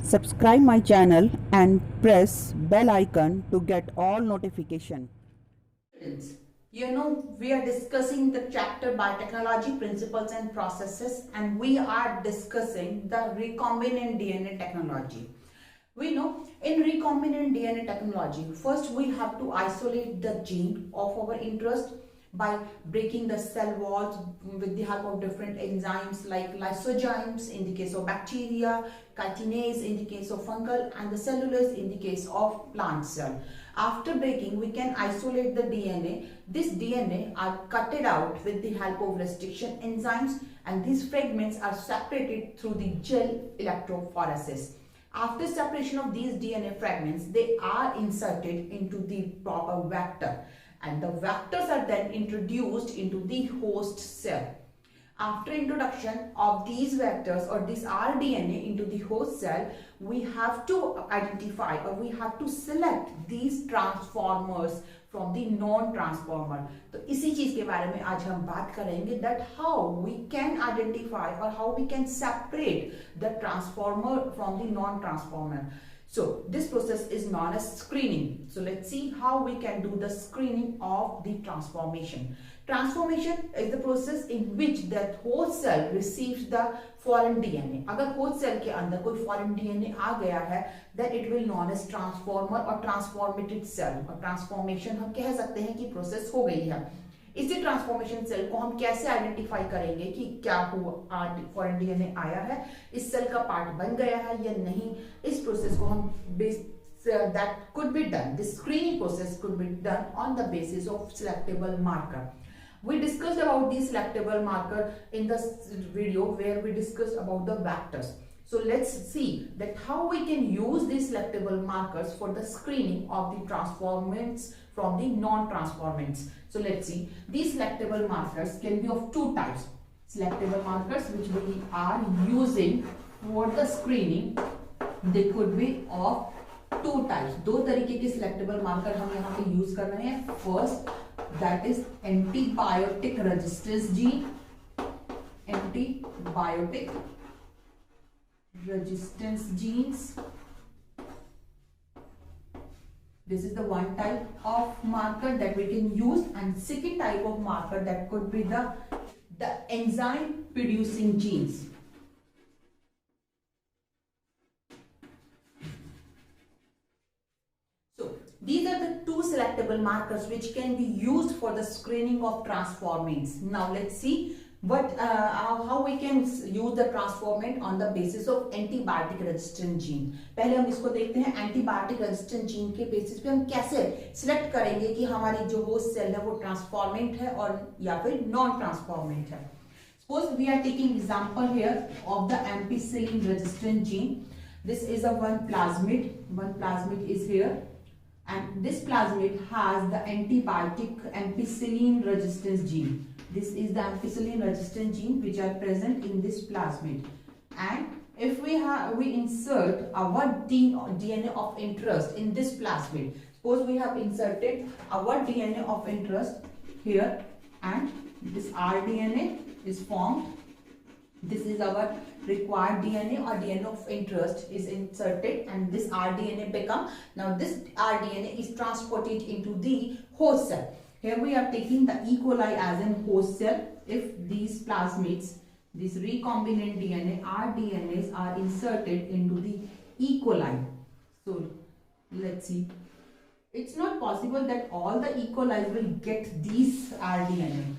Subscribe my channel and press bell icon to get all notification. Students, we are discussing the chapter Biotechnology Principles and Processes, and we are discussing the recombinant DNA technology. We know in recombinant DNA technology, first we have to isolate the gene of our interest by breaking the cell walls with the help of different enzymes like lysozymes in the case of bacteria, chitinase in the case of fungal, and the cellulose in the case of plant cell. After breaking, we can isolate the DNA. This DNA are cutted out with the help of restriction enzymes, and these fragments are separated through the gel electrophoresis. After separation of these DNA fragments, they are inserted into the proper vector, and the vectors are then introduced into the host cell. After introduction of these vectors or this rDNA into the host cell, we have to identify or we have to select these transformers from the non-transformer. तो इसी चीज के बारे में आज हम बात करेंगे that how we can identify or how we can separate the transformer from the non-transformer. So this process is known as screening. So let's see how we can do the screening of the transformation. Transformation is the process in which that host cell receives the foreign DNA. अगर host cell के अंदर कोई foreign DNA आ गया है, then it will known as transformer or transformated cell. और transformation हम कह सकते हैं कि process हो गई है. इसी ट्रांसफॉर्मेशन सेल को हम कैसे आइडेंटिफाई करेंगे कि क्या हुआ, फॉरेन डीएनए आया है, इस सेल का पार्ट बन गया है या नहीं. इस प्रोसेस को हम that could be done, this screening process could be done on the basis of selectable marker. We discussed about the selectable marker in the video where we discussed about the vectors. So let's see that how we can use these selectable markers for the screening of the transformants from the non-transformants. So let's see, these selectable markers can be of two types. Selectable markers which we are using for the screening, they could be of two types. दो तरीके के selectable marker हम यहाँ पे use कर रहे हैं. First, that is antibiotic resistance gene. Antibiotic resistance genes. This is the one type of marker that we can use, and second type of marker that could be the enzyme producing genes. So these are the two selectable markers which can be used for the screening of transformants. Now let's see how we can use the transformant on the basis of antibiotic resistant gene. पहले हम इसको देखते हैं antibiotic resistant gene के basis पे हम कैसे select करेंगे कि हमारी जो host cell है वो transformant है और या फिर non transformant है. Suppose we are taking example here of the ampicillin resistant gene. This is a one plasmid is here, and this plasmid has the antibiotic ampicillin resistance gene. This is the ampicillin resistant gene which are present in this plasmid, and if we insert our DNA of interest in this plasmid. Suppose we have inserted our DNA of interest here, and this rDNA is formed. This is our required DNA or DNA of interest is inserted, and this rDNA become, now this rDNA is transported into the host cell. Here we are taking the E. coli as an host cell. If these plasmids, these recombinant DNA, rDNAs are inserted into the E. coli. So let's see. It's not possible that all the E. coli will get these rDNA.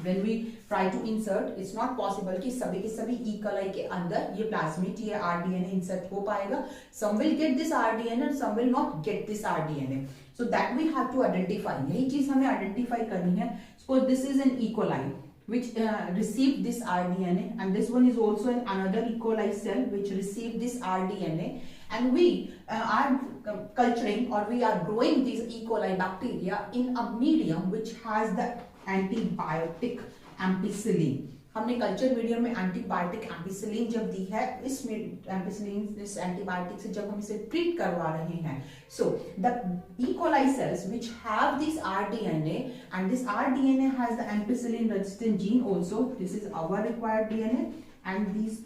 When we try to insert, it's not possible कि सभी के सभी E. coli के अंदर ये plasmid ये rDNA insert हो पाएगा. Some will get this rDNA and some will not get this rDNA. So that we have to identify. यही चीज हमें identify करनी है. Suppose this is an E. coli which received this rDNA, and this one is also another E. coli cell which received this rDNA, and we are culturing or we are growing these E. coli bacteria in a medium which has the antibiotic ampicillin. हमने culture medium में antibiotic ampicillin जब दी है, इस ampicillin इस antibiotic से जब हम इसे ट्रीट करवा रहे हैं, so the E coli cells which have this rDNA and this rDNA has the ampicillin resistant gene also. This is our required DNA, and these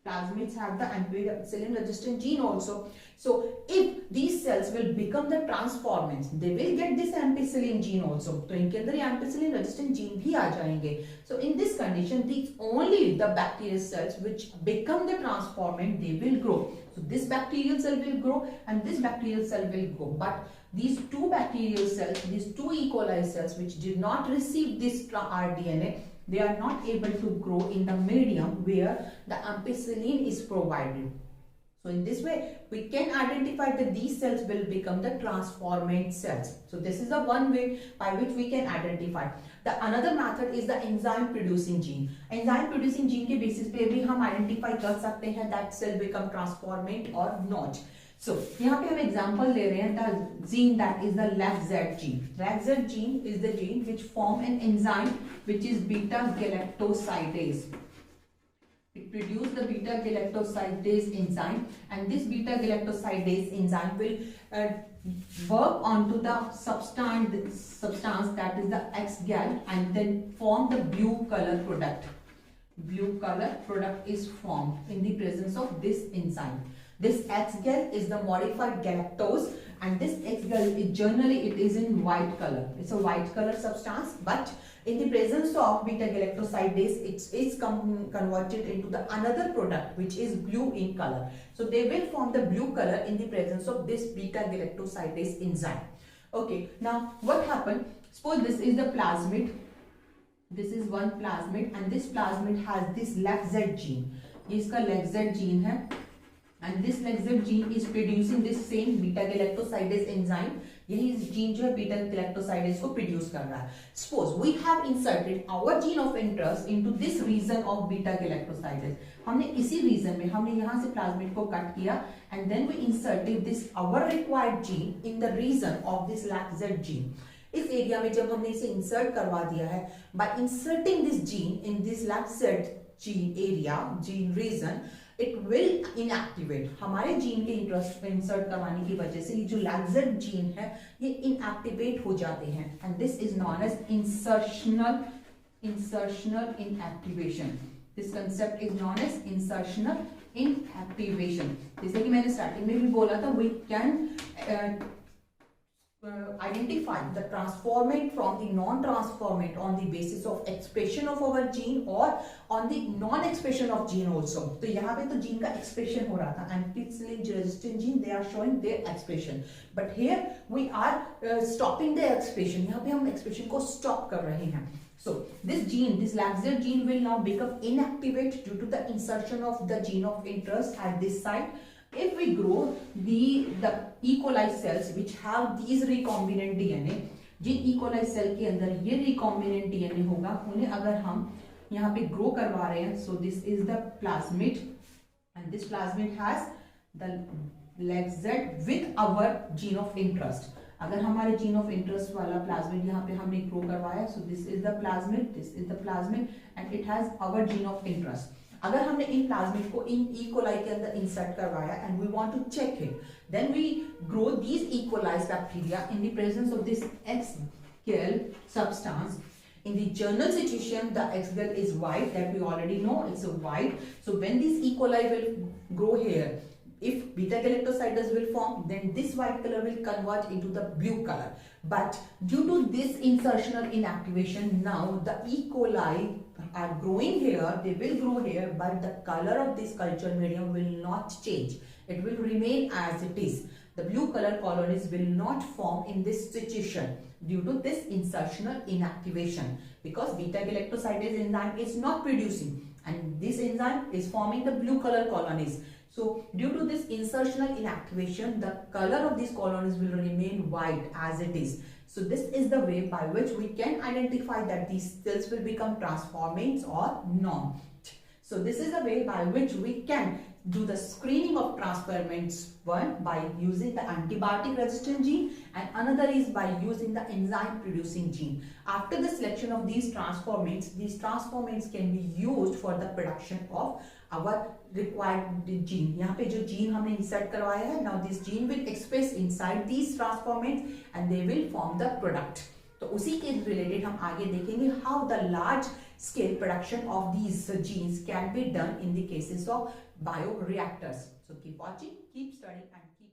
plasmids have the ampicillin resistant gene also. So if these cells will become the transformants, they will get this ampicillin gene also. तो इनके अंदर ये ampicillin resistant gene भी आ जाएंगे. So in this condition, these only the bacterial cells which become the transformant, they will grow. So this bacterial cell will grow and this bacterial cell will grow. But these two bacterial cells, these two E. coli cells which did not receive this rDNA, they are not able to grow in the medium where the ampicillin is provided. So in this way, we can identify that these cells will become the transformant cells. So this is the one way by which we can identify. The another method is the enzyme producing gene. Enzyme producing gene के basis पे भी हम identify कर सकते हैं that cell become transformant or not. So यहाँ पे हम example ले रहे हैं the gene that is the LAGZ gene. LAGZ gene is the gene which form an enzyme which is beta galactosidase. It produces the beta galactosidase enzyme, and this beta galactosidase enzyme will work onto the substance that is the X-gal and then form the blue color product. Blue color product is formed in the presence of this enzyme. This X-gal is the modified galactose, and this X-gal is generally it is in white color. It's a white color substance, but in the presence of beta galactosidase, it is converted into the another product which is blue in color. So they will form the blue color in the presence of this beta galactosidase enzyme. Okay, now what happened? Suppose this is the plasmid. This is one plasmid, and this plasmid has this LAGZ gene. ये इसका LAGZ gene है, and this LAGZ gene is producing this same beta galactosidase enzyme. यही gene जो है beta galactosidase को produce कर रहा है. Suppose we have inserted our gene of interest into this region of beta galactosidase. हमने इसी रीजन में हमने यहाँ से प्लाज्मिड को कट किया and then we inserted this our required gene in the region of this LAGZ gene. इस area में जब हमने इसे इंसर्ट करवा दिया है, by inserting this gene in this LAGZ gene area, gene region, it will inactivate. हमारे gene के इंटरेस्ट में इंसर्ट करवाने की वजह से ये जो LAGZ जीन है ये इनएक्टिवेट हो जाते हैं, and this is known as insertional inactivation. This concept is known as insertional inactivation. जैसे कि मैंने स्टार्टिंग में भी बोला था, we can identify the transformant from the non-transformant on the basis of expression of our gene or on the non-expression of gene also. तो यहाँ पे तो gene का expression हो रहा था, ampicillin resistant gene they are showing their expression, but here we are stopping their expression. यहाँ पे हम expression को stop कर रहे हैं. So this gene, this LAGZ gene will now become inactivate due to the insertion of the gene of interest at this site. If we grow the E. coli cells which have these recombinant DNA, Jin E. coli cell के अंदर ये recombinant DNA होगा, उन्हें अगर हम यहाँ पे grow करवा रहे हैं, so this is the plasmid, and this plasmid has the LAGZ with our gene of interest. अगर हमारे gene of interest वाला plasmid यहाँ पे हमने grow करवाया, so this is the plasmid, and it has our gene of interest. अगर हमने इन plasmid को इन E. coli के अंदर इंसर्ट करवाया and we want to check it, then we grow these E. coli bacteria in the presence of this X-gal substance. In the general situation, the X-gal is white, that we already know it's a white. So when these E. coli will grow here, if beta galactosidase will form, then this white color will convert into the blue color. But due to this insertional inactivation, now the E. coli are growing here, they will grow here, but the color of this culture medium will not change. It will remain as it is. The blue color colonies will not form in this situation due to this insertional inactivation, because beta galactosidase enzyme is not producing and this enzyme is forming the blue color colonies. So due to this insertional inactivation, the color of these colonies will remain white as it is. So this is the way by which we can identify that these cells will become transformants or not. So this is the way by which we can do the screening of transformants, one by using the antibiotic resistant gene and another is by using the enzyme producing gene. After the selection of these transformants can be used for the production of our required gene. यहाँ पे जो gene हमने insert करवाया है, now this gene will express inside these transformants and they will form the product. तो उसी के related हम आगे देखेंगे how the large scale production of these genes can be done in the cases of bioreactors. So keep watching, keep studying and keep